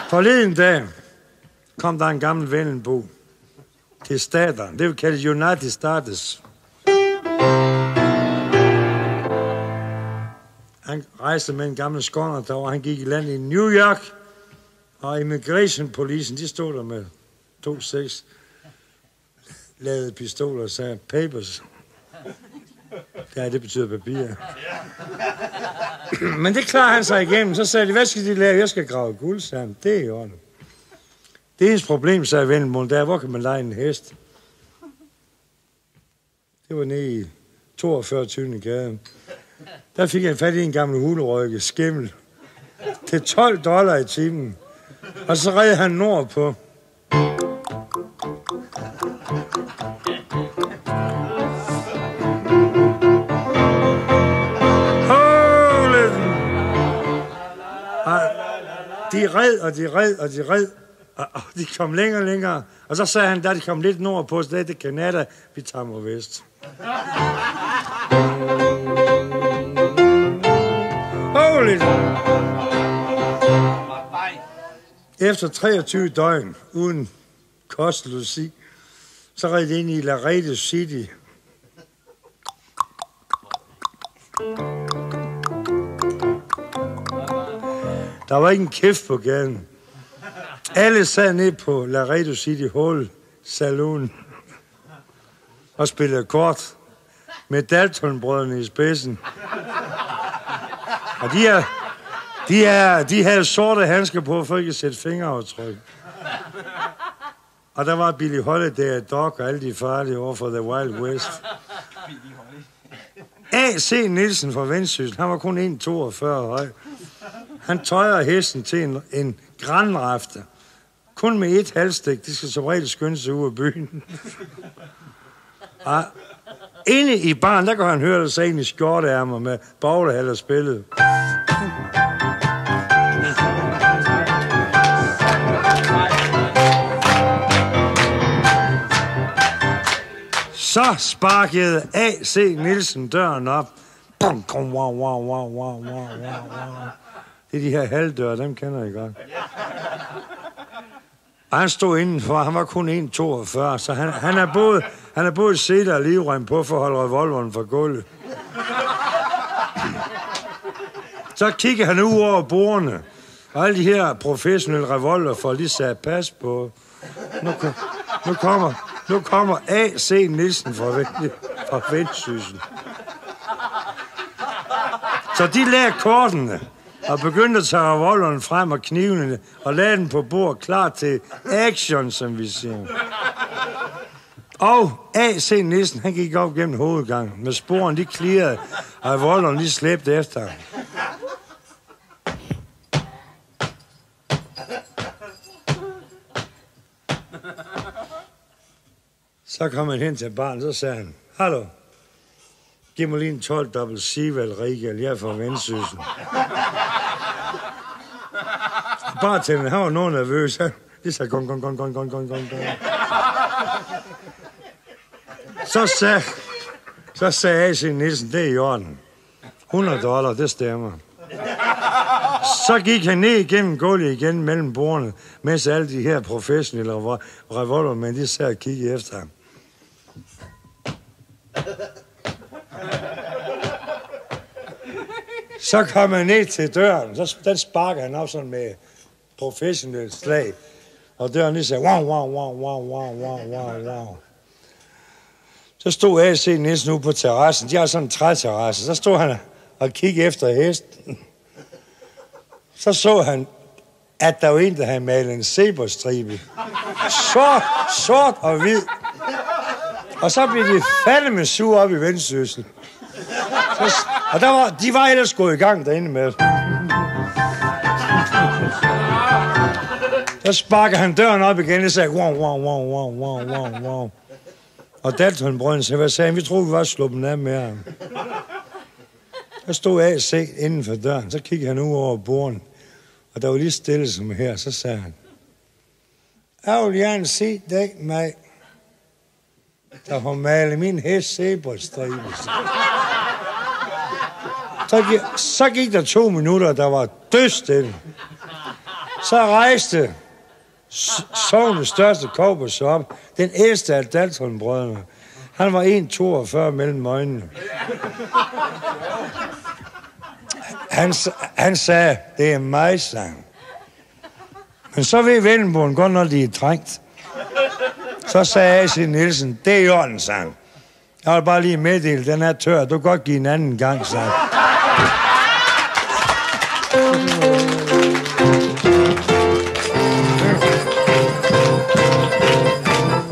Forleden dag kom der en gammel vendelbo til staterne. Det vil kalde United States. Han rejste med en gammel skåner derovre. Han gik i land i New York, og immigration-policen, de stod der med 2-6 lavede pistoler og sagde, papers. Ja, det betyder papir. Men det klarer han sig igennem. Så sagde de, hvad skal de lave? Jeg skal grave guld, sagde han. Det er i orden. Det eneste problem, sagde vendelboen, der hvor kan man lege en hest? Det var nede i 42. gaden. Der fik han fat i en gammel hulerøgge, skimmel, til $12 i timen. Og så red han nordpå. De red, og de kom længere og længere. Og så sagde han, da de kom lidt nordpå, så det Canada, vi tager mod vest. Holy! Efter 23 døgn, uden kost, logi, så red de ind i Laredo City. Der var ikke en kæft på gaden. Alle sad ned på Laredo City Hall Saloon og spillede kort med Dalton-brødrene i spidsen. Og de havde sorte handsker på, for ikke at sætte fingeraftryk. Og der var Billie Holiday, Dog og alle de farlige over for The Wild West. A.C. Nielsen fra Vendsyssel, han var kun 1,42 høj. Han tøjer hesten til en granrafte. Kun med et halvstik. De skal som regel skynde sig ud af byen. Og inde i baren, der kan han høre sig ind i skjorteærmer med baglehaller spillet. Så sparkede A.C. Nielsen døren op. Bum, kom, wow, wow, wow, wow, wow, wow. Det er de her halvdøre, dem kender jeg godt. Og han stod indenfor, han var kun 1,42, så han er både set og livrem på for at holde revolveren fra gulvet. Så kigger han ud over bordene, og alle de her professionelle revolver får lige sat pas på. Nu kommer A.C. Nielsen fra Vendsyssel. Så de lagde kortene og begyndte at tage revolveren frem og knivene og lagde den på bord, klar til action, som vi siger. Og A.C. Nielsen, han gik op gennem hovedgangen med sporene, de klirrede, og revolveren lige slæbte efter ham. Så kom han hen til barnet, så sagde han, hallo, giv mig lige en 12 dobbelt Sival Regal, jeg er fra Vendsyssel. Bartenderen, han var noget nervøs. Det sagde gong. Så sagde A.C. Nielsen, det er i orden. $100, det stemmer. Så gik han ned igennem gulvet igen mellem bordene, mens alle de her professionelle revolvermænd, de sad og kiggede efter ham. Så kom han ned til døren, så den sparker han op sådan med professionelt slag. Og døren lige sagde, wow. Så stod A.C. Nielsen ude på terrassen, de har sådan en træterrasse. Så stod han og kiggede efter hesten. Så han, at der var en, der havde malet en zebrastribe. Sort og hvid. Og så blev de fandeme sure op i Vendsyssel. Og de var ellers gået i gang derinde med. Så sparker han døren op igen og sagde, wow. Og Dalton-brødrene sagde, hvad sagde han? Vi troede, vi var sluppet af med ham. Der stod A.C. inden for døren, så kiggede han ud over borden. Og der var lige stille som her, så sagde han, jeg vil gerne se dig, mig, der får malet min hest zebrastribe. Så gik der 2 minutter, og der var dødstille. Så rejste sognets største kobber op. Den ældste af Dalton-brødrene. Han var 1,42 mellem øjnene. Han sagde, det er mig, sang. Men så ved Vendelboen godt, når de er trængt. Så sagde A.C. Nielsen, det er i orden, sang. Jeg vil bare lige meddele, den er tør. Du kan godt give en anden gang, sang.